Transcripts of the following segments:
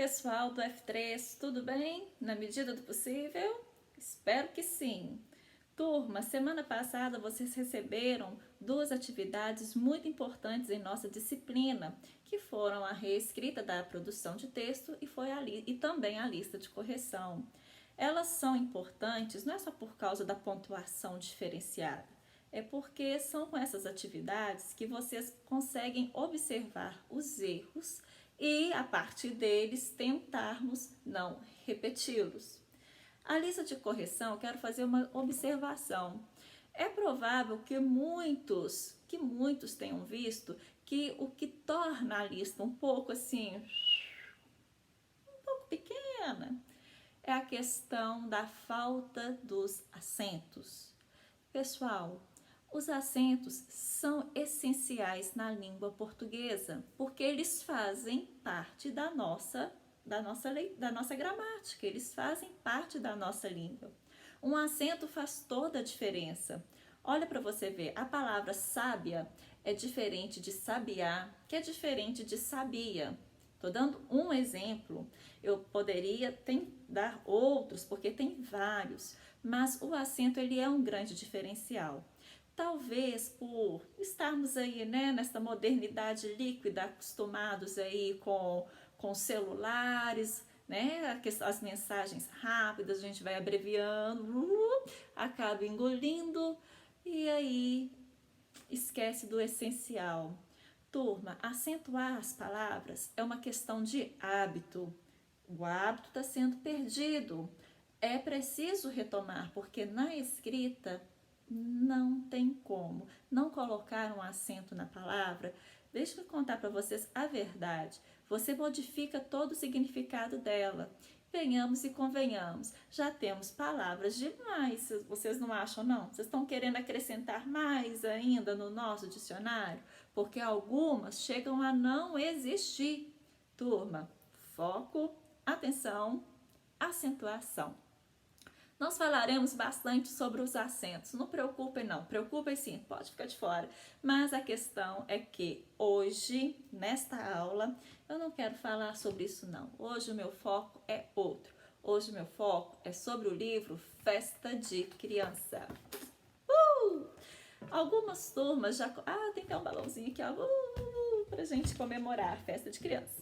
pessoal do F3, tudo bem? Na medida do possível? Espero que sim. Turma, semana passada vocês receberam duas atividades muito importantes em nossa disciplina, que foram a reescrita da produção de texto e também a lista de correção. Elas são importantes não é só por causa da pontuação diferenciada, é porque são com essas atividades que vocês conseguem observar os erros e, a partir deles, tentarmos não repeti-los. A lista de correção, eu quero fazer uma observação. É provável que muitos tenham visto que o que torna a lista um pouco pequena, é a questão da falta dos acentos. Pessoal, os acentos são essenciais na língua portuguesa, porque eles fazem parte da nossa gramática, eles fazem parte da nossa língua. Um acento faz toda a diferença. Olha para você ver, a palavra sábia é diferente de sabiá, que é diferente de sabia. Estou dando um exemplo, eu poderia dar outros, porque tem vários, mas o acento ele é um grande diferencial. Talvez por estarmos aí, né, nessa modernidade líquida, acostumados aí com celulares, né, as mensagens rápidas, a gente vai abreviando, acaba engolindo e aí esquece do essencial. Turma, acentuar as palavras é uma questão de hábito. O hábito está sendo perdido. É preciso retomar, porque na escrita não tem como não colocar um acento na palavra. Deixa eu contar para vocês a verdade. Você modifica todo o significado dela. Venhamos e convenhamos, já temos palavras demais, vocês não acham não? Vocês estão querendo acrescentar mais ainda no nosso dicionário? Porque algumas chegam a não existir. Turma, foco, atenção, acentuação. Nós falaremos bastante sobre os acentos, não preocupem não, preocupem sim, pode ficar de fora. Mas a questão é que hoje, nesta aula, eu não quero falar sobre isso não. Hoje o meu foco é outro. Hoje o meu foco é sobre o livro Festa de Criança. Algumas turmas já... tem que ter um balãozinho aqui, ó, pra gente comemorar a festa de criança.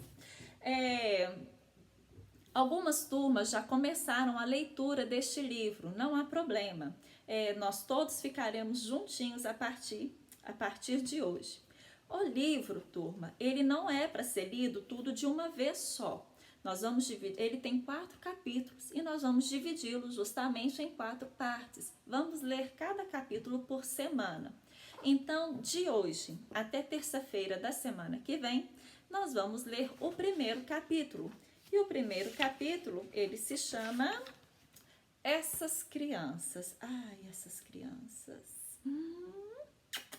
Algumas turmas já começaram a leitura deste livro, não há problema. Nós todos ficaremos juntinhos a partir de hoje. O livro, turma, ele não é para ser lido tudo de uma vez só. Nós vamos dividir, ele tem 4 capítulos e nós vamos dividi-lo justamente em 4 partes. Vamos ler cada capítulo por semana. Então, de hoje até terça-feira da semana que vem, nós vamos ler o primeiro capítulo. E o primeiro capítulo, ele se chama Essas Crianças. Ai, essas crianças.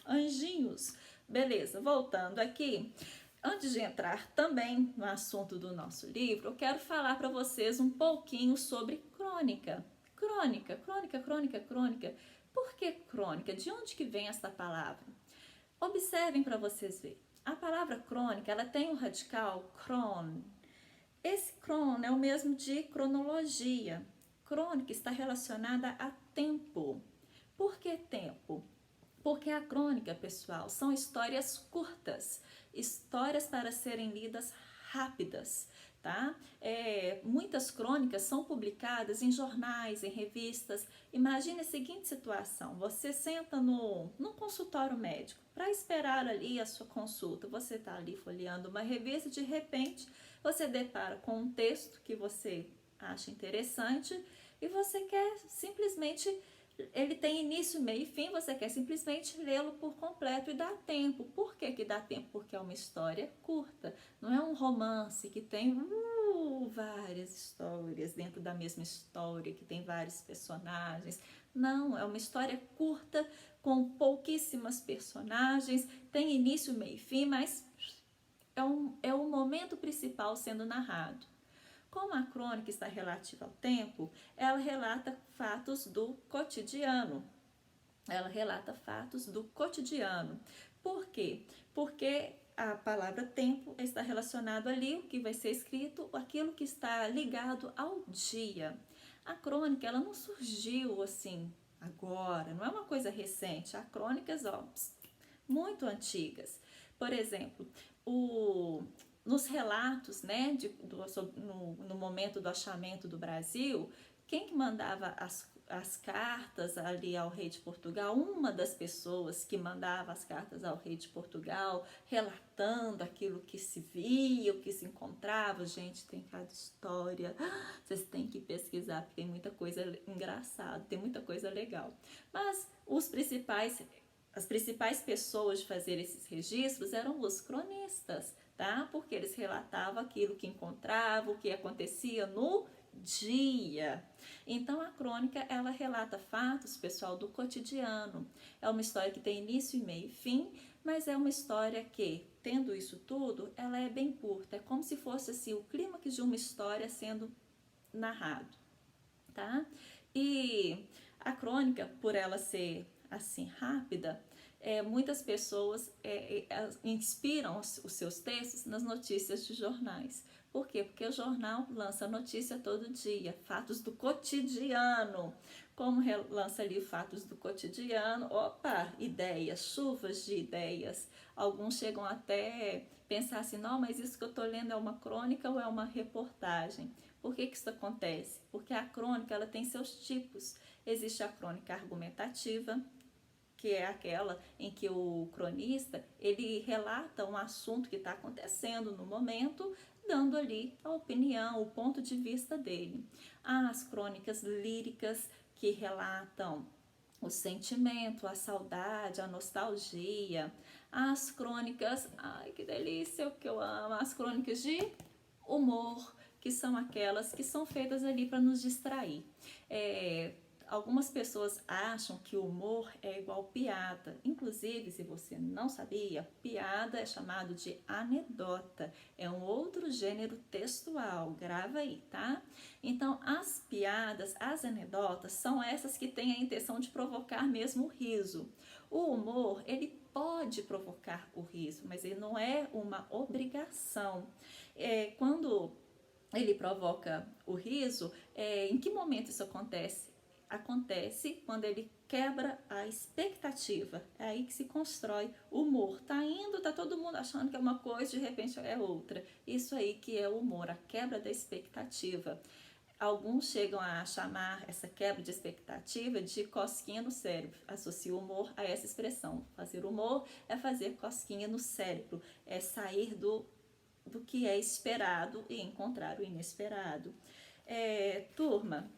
Anjinhos. Beleza, voltando aqui. Antes de entrar também no assunto do nosso livro, eu quero falar para vocês um pouquinho sobre crônica. Crônica. Por que crônica? De onde que vem essa palavra? Observem para vocês verem. A palavra crônica, ela tem o radical cron. Esse cron é o mesmo de cronologia. Crônica está relacionada a tempo. Por que tempo? Porque a crônica, pessoal, são histórias curtas, histórias para serem lidas rápidas, tá? Muitas crônicas são publicadas em jornais, em revistas. Imagine a seguinte situação, você senta num consultório médico para esperar ali a sua consulta, você está ali folheando uma revista e de repente você depara com um texto que você acha interessante e você quer simplesmente... Ele tem início, meio e fim, você quer simplesmente lê-lo por completo e dá tempo. Por que dá tempo? Porque é uma história curta. Não é um romance que tem várias histórias dentro da mesma história, que tem vários personagens. Não, é uma história curta com pouquíssimas personagens, tem início, meio e fim, mas é o momento principal sendo narrado. Como a crônica está relativa ao tempo, ela relata fatos do cotidiano. Por quê? Porque a palavra tempo está relacionado ali, o que vai ser escrito, aquilo que está ligado ao dia. A crônica, ela não surgiu assim agora, não é uma coisa recente. Há crônicas, ó, muito antigas. Por exemplo, nos relatos, né, no momento do achamento do Brasil, quem que mandava as cartas ali ao rei de Portugal? Uma das pessoas que mandava as cartas ao rei de Portugal, relatando aquilo que se via, o que se encontrava. Gente, tem cada história, vocês têm que pesquisar, porque tem muita coisa engraçada, tem muita coisa legal. Mas as principais pessoas de fazer esses registros eram os cronistas, tá? Porque eles relatavam aquilo que encontravam, o que acontecia no dia. Então a crônica, ela relata fatos, pessoal, do cotidiano. É uma história que tem início, meio e fim, mas é uma história que, tendo isso tudo, ela é bem curta. É como se fosse assim o clímax de uma história sendo narrado, tá? E a crônica, por ela ser assim rápida, muitas pessoas inspiram os seus textos nas notícias de jornais. Por quê? Porque o jornal lança notícia todo dia, fatos do cotidiano. Como lança ali fatos do cotidiano, opa, ideias, chuvas de ideias. Alguns chegam até pensar assim, não, mas isso que eu estou lendo é uma crônica ou é uma reportagem? Por que isso acontece? Porque a crônica, ela tem seus tipos. Existe a crônica argumentativa, que é aquela em que o cronista, ele relata um assunto que está acontecendo no momento, dando ali a opinião, o ponto de vista dele. Há as crônicas líricas, que relatam o sentimento, a saudade, a nostalgia. Há as crônicas, ai que delícia, o que eu amo, as crônicas de humor, que são aquelas que são feitas ali para nos distrair. Algumas pessoas acham que o humor é igual piada. Inclusive, se você não sabia, piada é chamado de anedota. É um outro gênero textual. Grava aí, tá? Então, as piadas, as anedotas, são essas que têm a intenção de provocar mesmo o riso. O humor, ele pode provocar o riso, mas ele não é uma obrigação. Quando ele provoca o riso, em que momento isso acontece? Acontece quando ele quebra a expectativa. É aí que se constrói o humor. Tá indo, tá todo mundo achando que é uma coisa, de repente é outra. Isso aí que é o humor, a quebra da expectativa. Alguns chegam a chamar essa quebra de expectativa de cosquinha no cérebro. Associa o humor a essa expressão. Fazer humor é fazer cosquinha no cérebro, é sair do que é esperado e encontrar o inesperado. Turma,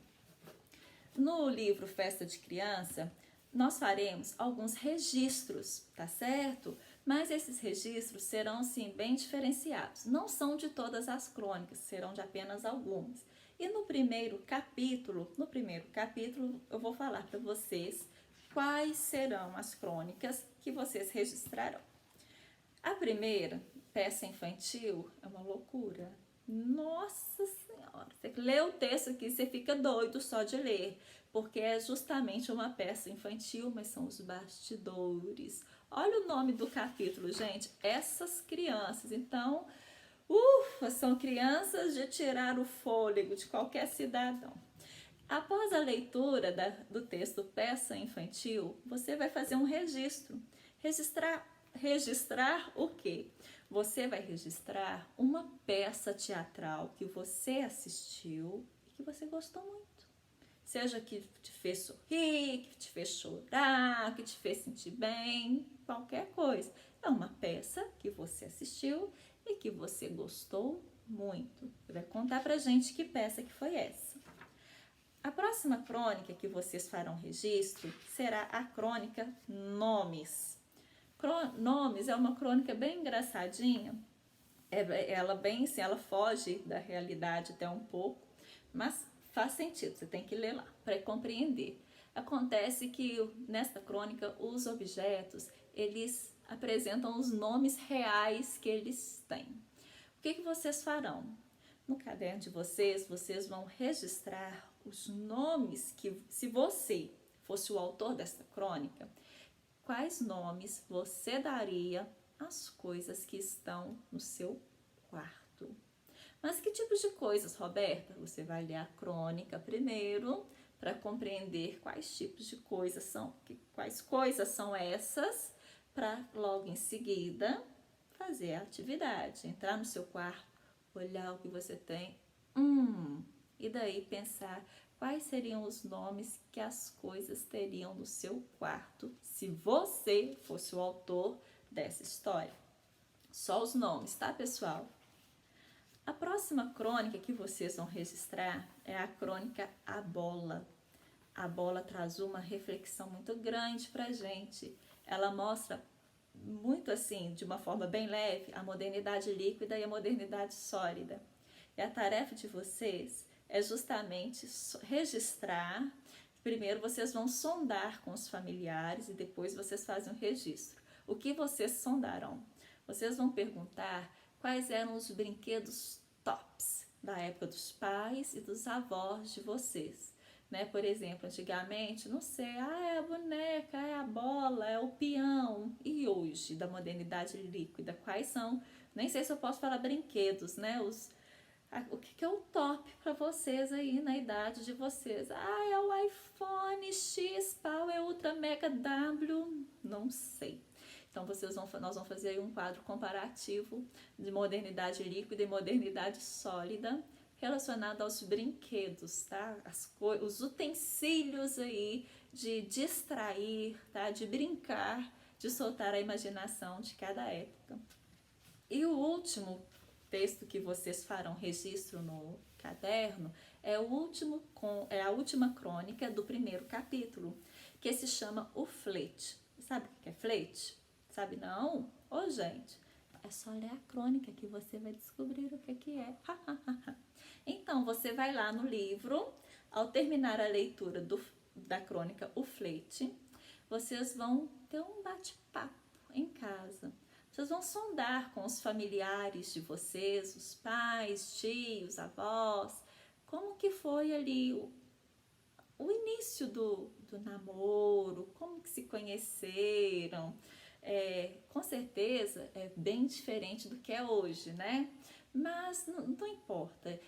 no livro Festa de Criança, nós faremos alguns registros, tá certo? Mas esses registros serão, sim, bem diferenciados. Não são de todas as crônicas, serão de apenas algumas. E no primeiro capítulo, eu vou falar para vocês quais serão as crônicas que vocês registrarão. A primeira, peça infantil, é uma loucura. Nossa Senhora, você lê o texto aqui, você fica doido só de ler, porque é justamente uma peça infantil, mas são os bastidores. Olha o nome do capítulo, gente, essas crianças. Então, são crianças de tirar o fôlego de qualquer cidadão. Após a leitura do texto Peça Infantil, você vai fazer um registro. Registrar o quê? Você vai registrar uma peça teatral que você assistiu e que você gostou muito. Seja que te fez sorrir, que te fez chorar, que te fez sentir bem, qualquer coisa. É uma peça que você assistiu e que você gostou muito. Você vai contar pra gente que peça que foi essa. A próxima crônica que vocês farão registro será a crônica Nomes. Nomes é uma crônica bem engraçadinha. Ela bem assim, ela foge da realidade até um pouco, mas faz sentido, você tem que ler lá para compreender. Acontece que nesta crônica os objetos, eles apresentam os nomes reais que eles têm. O que vocês farão? No caderno de vocês vão registrar os nomes que, se você fosse o autor desta crônica, quais nomes você daria as coisas que estão no seu quarto. Mas que tipos de coisas, Roberta? Você vai ler a crônica primeiro para compreender quais tipos de coisas são, quais coisas são essas, para logo em seguida fazer a atividade, entrar no seu quarto, olhar o que você tem, e daí pensar quais seriam os nomes que as coisas teriam no seu quarto se você fosse o autor dessa história. Só os nomes, tá, pessoal? A próxima crônica que vocês vão registrar é a crônica A Bola. A Bola traz uma reflexão muito grande pra gente. Ela mostra muito assim, de uma forma bem leve, a modernidade líquida e a modernidade sólida. E a tarefa de vocês é justamente registrar. Primeiro vocês vão sondar com os familiares e depois vocês fazem um registro. O que vocês sondarão? Vocês vão perguntar quais eram os brinquedos tops da época dos pais e dos avós de vocês. Né? Por exemplo, antigamente, não sei, é a boneca, é a bola, é o peão. E hoje, da modernidade líquida, quais são? Nem sei se eu posso falar brinquedos, né? O que é o top para vocês aí na idade de vocês? É o iPhone X, Power Ultra Mega W, não sei. Então nós vamos fazer aí um quadro comparativo de modernidade líquida e modernidade sólida relacionado aos brinquedos, tá? Os utensílios aí de distrair, tá? De brincar, de soltar a imaginação de cada época. E o último texto que vocês farão registro no caderno é a última crônica do primeiro capítulo, que se chama O Flete. Sabe o que é flete? Sabe não? Ô, gente, é só ler a crônica que você vai descobrir o que é. Então, você vai lá no livro, ao terminar a leitura da crônica O Flete, vocês vão ter um bate-papo em casa. Vocês vão sondar com os familiares de vocês, os pais, tios, avós, como que foi ali o início do namoro, como que se conheceram. Com certeza é bem diferente do que é hoje, né? Mas não importa.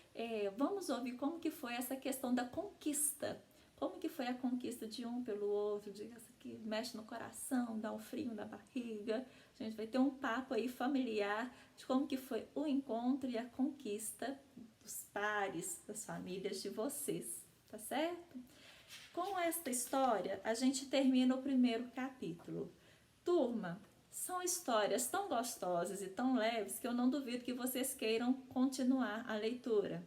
Vamos ouvir como que foi essa questão da conquista. Como que foi a conquista de um pelo outro, que mexe no coração, dá um frio na barriga. A gente vai ter um papo aí familiar de como que foi o encontro e a conquista dos pares, das famílias de vocês, tá certo? Com esta história, a gente termina o primeiro capítulo. Turma, são histórias tão gostosas e tão leves que eu não duvido que vocês queiram continuar a leitura.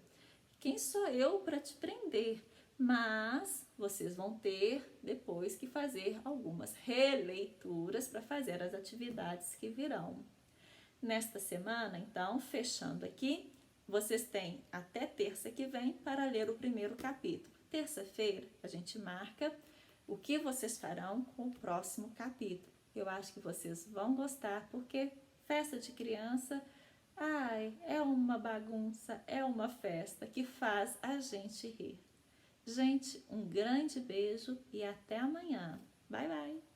Quem sou eu para te prender? Mas vocês vão ter depois que fazer algumas releituras para fazer as atividades que virão. Nesta semana, então, fechando aqui, vocês têm até terça que vem para ler o primeiro capítulo. Terça-feira a gente marca o que vocês farão com o próximo capítulo. Eu acho que vocês vão gostar, porque festa de criança, é uma bagunça, é uma festa que faz a gente rir. Gente, um grande beijo e até amanhã. Bye, bye!